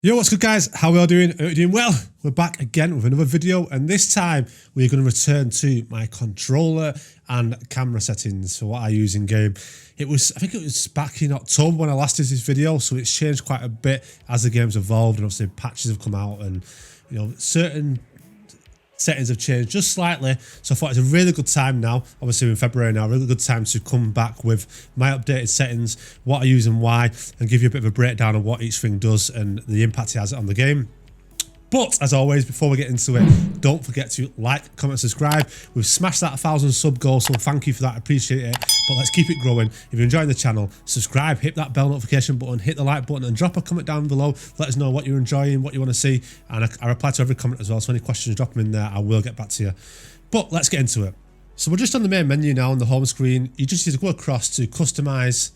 Yo, what's good guys? How are we all doing? Are we doing well? We're back again with another video, and this time we're going to return to my controller and camera settings for what I use in game. I think it was back in October when I last did this video, so it's changed quite a bit as the game's evolved, and obviously patches have come out, and certain settings have changed just slightly. So I thought it's a really good time now, obviously in February now, a really good time to come back with my updated settings, what I use and why, and give you a bit of a breakdown of what each thing does and the impact it has on the game. But as always, before we get into it, don't forget to like, comment, subscribe. We've smashed that 1,000 sub goal, so thank you for that. I appreciate it. But let's keep it growing. If you're enjoying the channel, subscribe, hit that bell notification button, hit the like button, and drop a comment down below. Let us know what you're enjoying, what you want to see, and I reply to every comment as well. So any questions, drop them in there. I will get back to you. But let's get into it. So we're just on the main menu now on the home screen. You just need to go across to customize,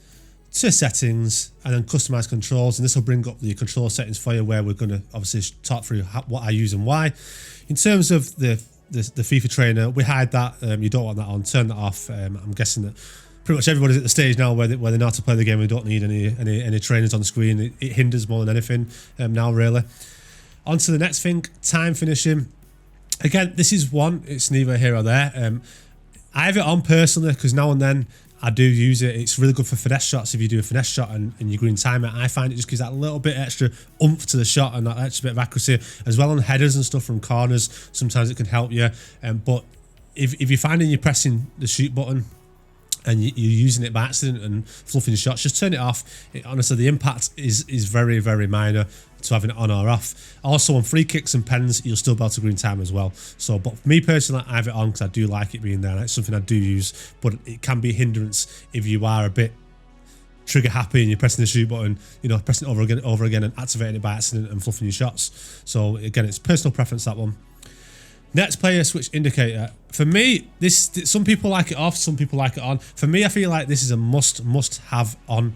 to settings, and then customize controls, and this will bring up the control settings for you, where we're going to obviously talk through what I use and why. In terms of the FIFA trainer, we hide that. You don't want that on. Turn that off. I'm guessing that pretty much everybody's at the stage now where they know how to play the game. We don't need any trainers on the screen. It hinders more than anything now, really. On to the next thing, time finishing. Again, this is one. It's neither here or there. I have it on personally because now and then I do use it. It's really good for finesse shots. If you do a finesse shot and you're green timer, I find it just gives that little bit extra oomph to the shot and that extra bit of accuracy as well on headers and stuff from corners. Sometimes it can help you. But if you're finding you're pressing the shoot button and you're using it by accident and fluffing shots, just turn it off. Honestly, the impact is very, very minor to having it on or off. Also on free kicks and pens, you'll still be able to green time as well. So, but for me personally, I have it on because I do like it being there. It's something I do use, but it can be a hindrance if you are a bit trigger happy and you're pressing the shoot button, pressing it over again and activating it by accident and fluffing your shots. So again, it's personal preference, that one. Next, player switch indicator. For me, some people like it off, some people like it on. For me, I feel like this is a must have on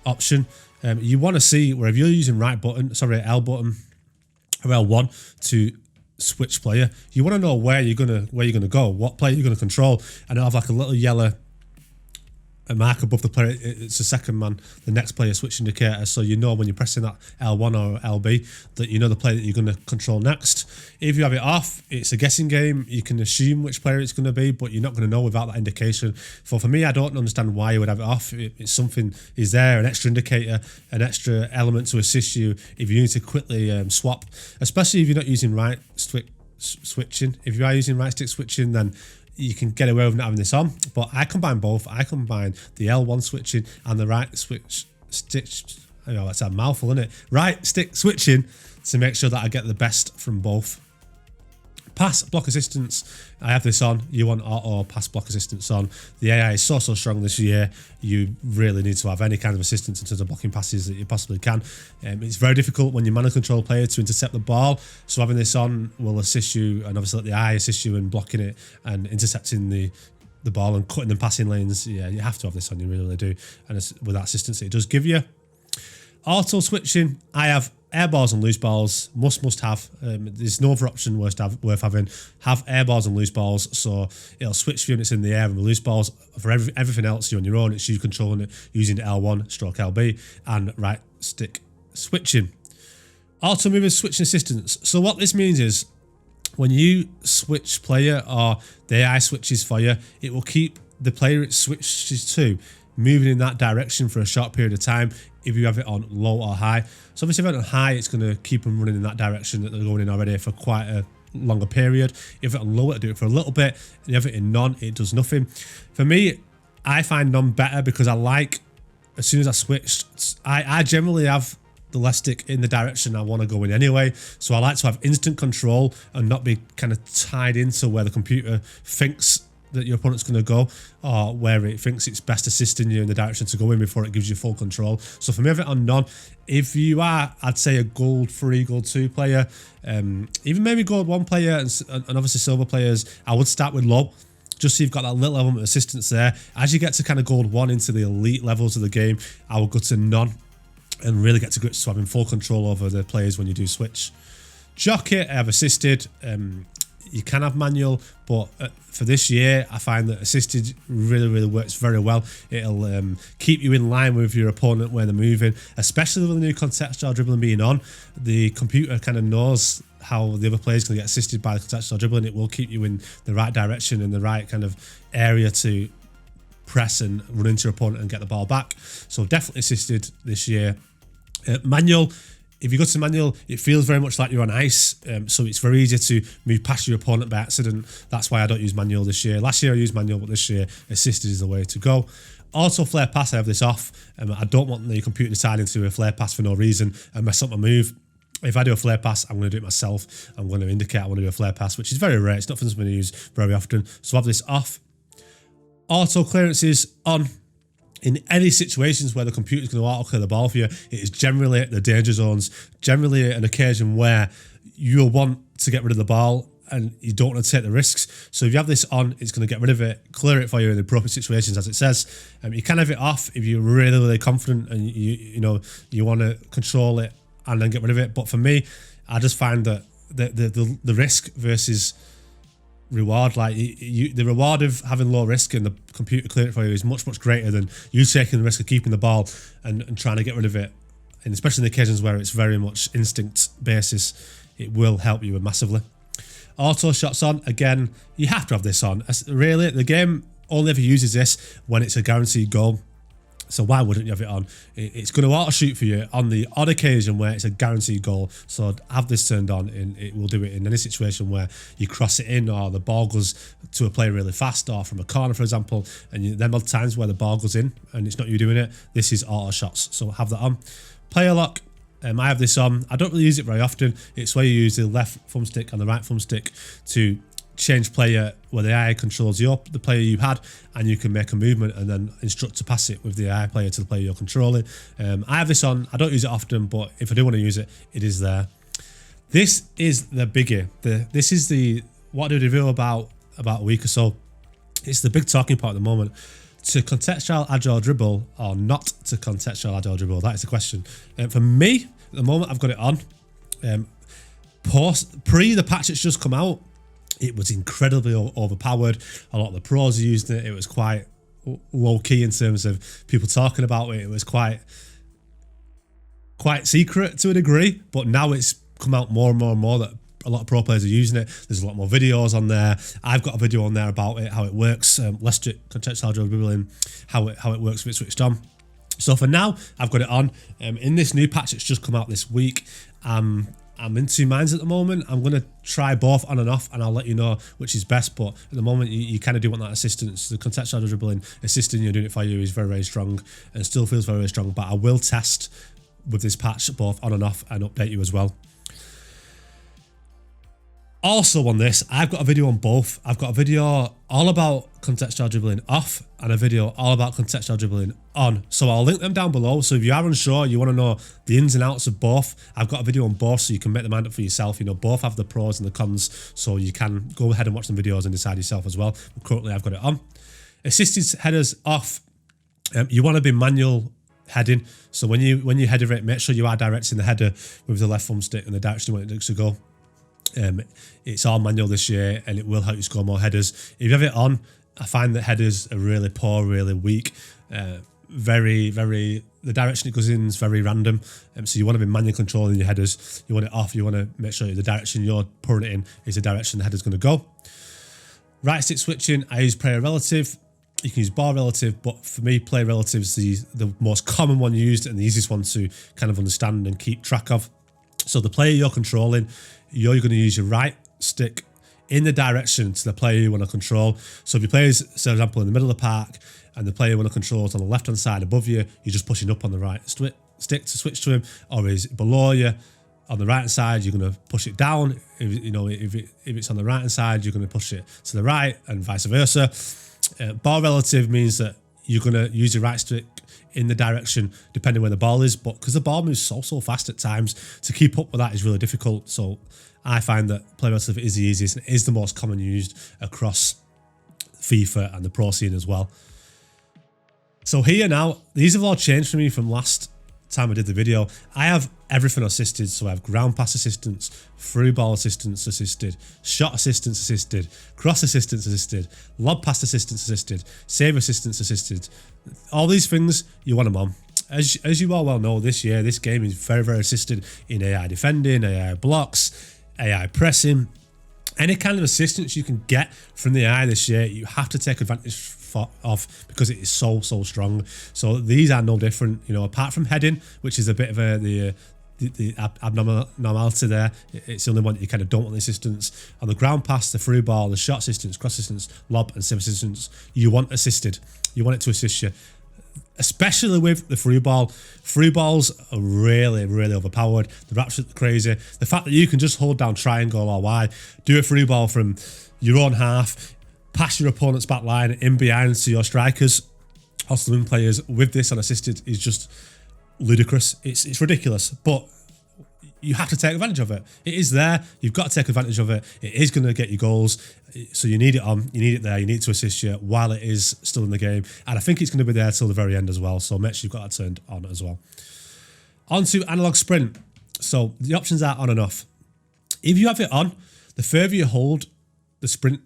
option. You want to see where if you're using L button or L1 to switch player, you want to know where you're gonna go, what player you're gonna control, and it'll have like a little yellow mark above the player. It's the second man, the next player switch indicator, so you know when you're pressing that L1 or LB that you know the player that you're going to control next. If you have it off, it's a guessing game. You can assume which player it's going to be, but you're not going to know without that indication. For me, I don't understand why you would have it off. It's something is there, an extra indicator, an extra element to assist you if you need to quickly swap, especially if you're not using right stick switching. If you are using right stick switching, then you can get away with not having this on, but I combine both. I combine the L1 switching and the right switch stitch. That's a mouthful, isn't it? Right stick switching to make sure that I get the best from both. Pass block assistance, I have this on. You want auto pass block assistance on. The AI is so strong this year. You really need to have any kind of assistance in terms of blocking passes that you possibly can. It's very difficult when you're manual control player to intercept the ball, so having this on will assist you, and obviously let the eye assist you in blocking it and intercepting the ball and cutting the passing lanes. Yeah, you have to have this on, you really do. And with that assistance it does give you. Auto switching, I have air balls and loose balls, must have. There's no other option worth having. Have air balls and loose balls, so it'll switch for units in the air, and with loose balls, for everything else you're on your own. It's you controlling it using L1 stroke LB and right stick switching. Auto movement switching assistance. So what this means is when you switch player or the AI switches for you, it will keep the player it switches to moving in that direction for a short period of time if you have it on low or high. So obviously if you have it on high, it's going to keep them running in that direction that they're going in already for quite a longer period. If it on low, it'll do it for a little bit. If you have it in non, it does nothing. For me, I find non better because I like, as soon as I switched, I generally have the left stick in the direction I want to go in anyway. So I like to have instant control and not be kind of tied into where the computer thinks that your opponent's going to go, or where it thinks it's best assisting you in the direction to go in before it gives you full control. So for me, have it on none. If you are, I'd say, a gold 3, gold 2 player, even maybe gold 1 player and obviously silver players, I would start with low, just so you've got that little element of assistance there. As you get to kind of gold 1 into the elite levels of the game, I would go to none and really get to grips to having full control over the players when you do switch. Jockey, I have assisted. You can have manual, but for this year, I find that assisted really works very well. It'll keep you in line with your opponent where they're moving, especially with the new contextual dribbling being on. The computer kind of knows how the other player's going to get assisted by the contextual dribbling. It will keep you in the right direction and the right kind of area to press and run into your opponent and get the ball back. So definitely assisted this year. Manual. If you go to manual, it feels very much like you're on ice, so it's very easy to move past your opponent by accident. That's why I don't use manual this year. Last year I used manual, but this year assisted is the way to go. Auto flare pass, I have this off. I don't want the computer deciding to do a flare pass for no reason and mess up my move. If I do a flare pass, I'm going to do it myself. I'm going to indicate I want to do a flare pass, which is very rare. It's not something I'm going to use very often. So I have this off. Auto clearances on. In any situations where the computer's going to auto-clear the ball for you, it is generally the danger zones, generally an occasion where you'll want to get rid of the ball and you don't want to take the risks. So if you have this on, it's going to get rid of it, clear it for you in the appropriate situations, as it says. You can have it off if you're really confident and you want to control it and then get rid of it. But for me, I just find that the risk versus reward, like the reward of having low risk and the computer clearing it for you is much greater than you taking the risk of keeping the ball and trying to get rid of it. And especially in the occasions where it's very much instinct basis, it will help you massively. Auto shots on, again, you have to have this on. Really, the game only ever uses this when it's a guaranteed goal. So why wouldn't you have it on? It's going to auto shoot for you on the odd occasion where it's a guaranteed goal. So have this turned on and it will do it in any situation where you cross it in or the ball goes to a player really fast or from a corner, for example. And then other times where the ball goes in and it's not you doing it, this is auto shots. So have that on. Player lock. I have this on. I don't really use it very often. It's where you use the left thumbstick and the right thumbstick to change player where the AI controls the player you had, and you can make a movement and then instruct to pass it with the AI player to the player you're controlling. I have this on. I don't use it often, but if I do want to use it, it is there. This is the biggie. This is what I did a review about a week or so. It's the big talking point at the moment. To contextual agile dribble or not to contextual agile dribble? That is the question. For me, at the moment, I've got it on. Pre the patch that's just come out, it was incredibly overpowered. A lot of the pros used it. It was quite low key in terms of people talking about it. It was quite secret to a degree, but now it's come out more and more that a lot of pro players are using it. There's a lot more videos on there. I've got a video on there about it, how it works. Let's do contextual dribbling, how it works with it switched on. So for now, I've got it on. In this new patch, it's just come out this week. I'm in two minds at the moment. I'm going to try both on and off, and I'll let you know which is best. But at the moment, you kind of do want that assistance. The contextual dribbling, assisting you, doing it for you is very strong and still feels very strong. But I will test with this patch both on and off and update you as well. Also on this, I've got a video on both. I've got a video all about contextual dribbling off and a video all about contextual dribbling on. So I'll link them down below. So if you are unsure, you want to know the ins and outs of both, I've got a video on both so you can make the mind up for yourself. You know, both have the pros and the cons, so you can go ahead and watch some videos and decide yourself as well. Currently, I've got it on. Assisted headers off. You want to be manual heading. So when you header it, make sure you are directing the header with the left thumbstick and the direction you want it to go. It's all manual this year, and it will help you score more headers. If you have it on, I find that headers are really poor, really weak. The direction it goes in is very random. So you want to be manually controlling your headers. You want it off. You want to make sure the direction you're pouring it in is the direction the header's going to go. Right stick switching, I use player relative. You can use bar relative, but for me, player relative is the most common one used and the easiest one to kind of understand and keep track of. So the player you're controlling, you're going to use your right stick in the direction to the player you want to control. So if your player's, for example, in the middle of the park and the player you want to control is on the left-hand side above you, you're just pushing up on the right stick to switch to him, or is below you on the right-hand side, you're going to push it down. If it's on the right-hand side, you're going to push it to the right and vice versa. Ball relative means that you're going to use your right stick in the direction depending where the ball is, but because the ball moves so fast at times, to keep up with that is really difficult. So I find that player relative is the easiest and is the most common used across FIFA and the pro scene as well. So here now, these have all changed for me from last time I did the video, I have everything assisted. So I have ground pass assistance, through ball assistance assisted, shot assistance assisted, cross assistance assisted, lob pass assistance assisted, save assistance assisted. All these things, you want them on. As you all well know, this year, this game is very, very assisted in AI defending, AI blocks, AI pressing. Any kind of assistance you can get from the AI this year, you have to take advantage of, because it is so strong. So these are no different, you know, apart from heading, which is a bit of the abnormality there. It's the only one that you kind of don't want the assistance. On the ground pass, the through ball, the shot assistance, cross assistance, lob and save assistance, you want assisted. You want it to assist you. Especially with the through ball. Through balls are really, really overpowered. They're absolutely crazy. The fact that you can just hold down triangle or Y, do a through ball from your own half, pass your opponent's back line in behind to your strikers, hostile wing players with this unassisted is just ludicrous. It's ridiculous, but you have to take advantage of it. It is there. You've got to take advantage of it. It is going to get you goals. So you need it on. You need it there. You need it to assist you while it is still in the game. And I think it's going to be there till the very end as well. So make sure you've got that turned on as well. On to analog sprint. So the options are on and off. If you have it on, the further you hold the sprint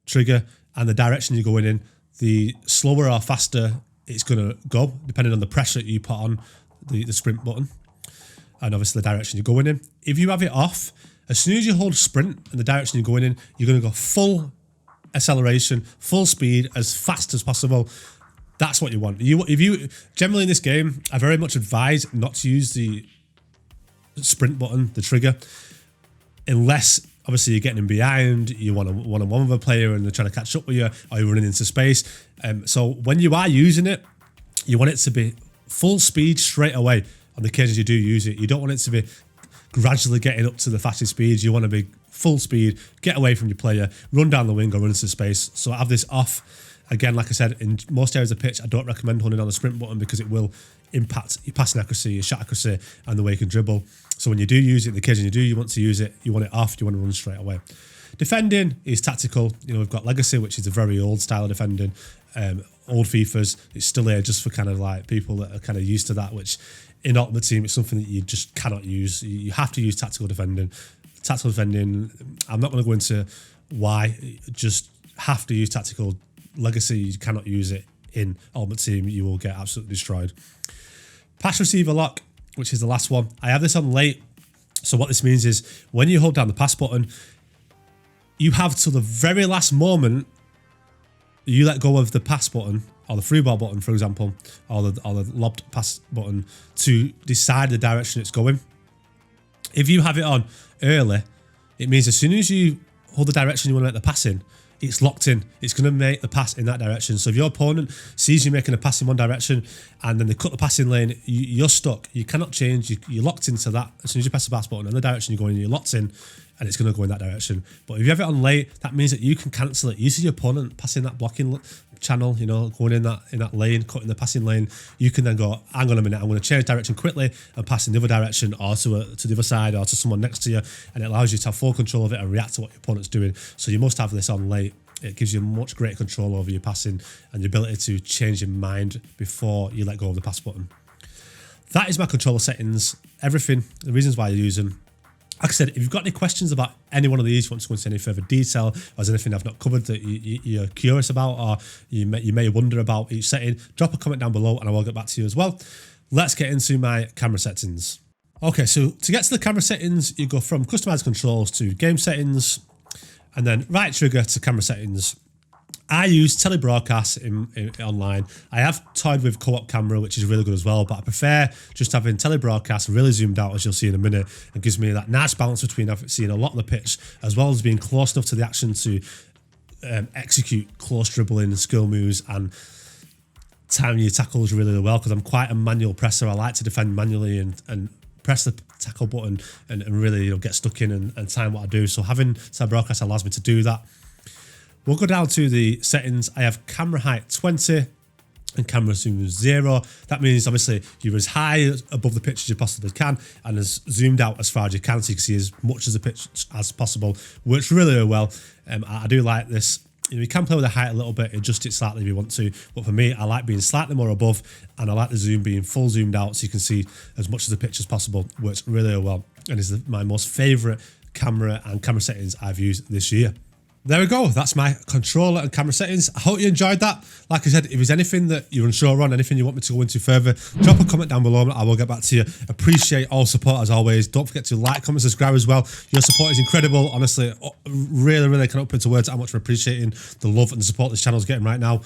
trigger and the direction you're going in, the slower or faster it's going to go, depending on the pressure you put on the sprint button. And obviously the direction you're going in. If you have it off, as soon as you hold sprint and the direction you're going in, you're going to go full acceleration, full speed, as fast as possible. That's what you want. If you generally in this game, I very much advise not to use the sprint button, the trigger, unless obviously you're getting in behind, you want a one-on-one with a player and they're trying to catch up with you, or you're running into space. So when you are using it, you want it to be full speed straight away. On the occasions you do use it, you don't want it to be gradually getting up to the fastest speeds. You want to be full speed, get away from your player, run down the wing or run into space. So I have this off. Again, like I said, in most areas of the pitch, I don't recommend holding on the sprint button because it will impact your passing accuracy, your shot accuracy, and the way you can dribble. So when you do use it, the occasion you want to use it, you want it off, you want to run straight away. Defending is tactical. You know, we've got Legacy, which is a very old style of defending. Old FIFAs, it's still here just for kind of like people that are kind of used to that, which in Ultimate Team, it's something that you just cannot use. You have to use tactical defending. Tactical defending, I'm not going to go into why, you just have to use tactical. Legacy, you cannot use it in Ultimate Team. You will get absolutely destroyed. Pass receiver lock, which is the last one. I have this on late. So what this means is when you hold down the pass button, you have till the very last moment you let go of the pass button or the through ball button, for example, or the lobbed pass button to decide the direction it's going. If you have it on early, it means as soon as you hold the direction you want to make the pass in, it's locked in. It's going to make the pass in that direction. So if your opponent sees you making a pass in one direction and then they cut the passing lane, you're stuck. You cannot change. You're locked into that. As soon as you press the pass button and the direction you're going, you're locked in and it's going to go in that direction. But if you have it on late, that means that you can cancel it. You see your opponent passing that blocking channel, you know, going in that lane, cutting the passing lane. You can then go, hang on a minute, I'm going to change direction quickly and pass in the other direction or to the other side or to someone next to you. And it allows you to have full control of it and react to what your opponent's doing. So you must have this on late. It gives you much greater control over your passing and the ability to change your mind before you let go of the pass button. That is my controller settings, everything, the reasons why I use them. Like I said, if you've got any questions about any one of these, you want to go into any further detail, or there's anything I've not covered that you're curious about, or you may wonder about each setting, drop a comment down below and I will get back to you as well. Let's get into my camera settings. Okay, so to get to the camera settings, you go from customized controls to game settings, and then right trigger to camera settings. I use telebroadcast in online. I have toyed with co-op camera, which is really good as well, but I prefer just having telebroadcast really zoomed out, as you'll see in a minute, and gives me that nice balance between seeing a lot on the pitch, as well as being close enough to the action to execute close dribbling, skill moves, and timing your tackles really well, because I'm quite a manual presser. I like to defend manually and press the tackle button and really get stuck in and time what I do. So having telebroadcast allows me to do that. We'll go down to the settings. I have camera height 20 and camera zoom 0. That means obviously you're as high above the pitch as you possibly can and as zoomed out as far as you can, so you can see as much of the pitch as possible. Works really, really well. I do like this. You can play with the height a little bit, adjust it slightly if you want to. But for me, I like being slightly more above, and I like the zoom being full zoomed out so you can see as much of the picture as possible. Works really well, and is my most favourite camera and camera settings I've used this year. There we go. That's my controller and camera settings. I hope you enjoyed that. Like I said, if there's anything that you're unsure on, anything you want me to go into further, drop a comment down below and I will get back to you. Appreciate all support as always. Don't forget to like, comment, subscribe as well. Your support is incredible. Honestly, really cannot put into words how much we're appreciating the love and the support this channel is getting right now.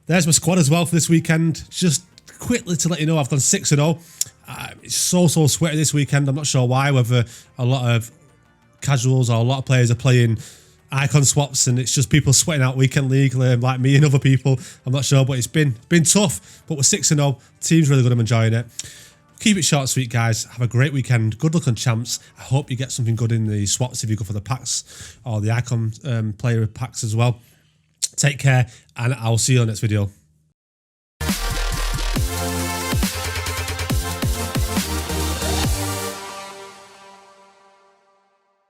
There's my squad as well for this weekend. Just quickly to let you know, I've gone 6-0. It's so sweaty this weekend. I'm not sure why, whether a lot of casuals or a lot of players are playing icon swaps and it's just people sweating out weekend league like me and other people. I'm not sure, but it's been tough, but we're 6-0. Team's really good. I'm enjoying it. Keep it short and sweet, guys. Have a great weekend. Good luck on champs. I hope you get something good in the swaps if you go for the packs or the icon player packs as well. Take care, and I'll see you on the next video.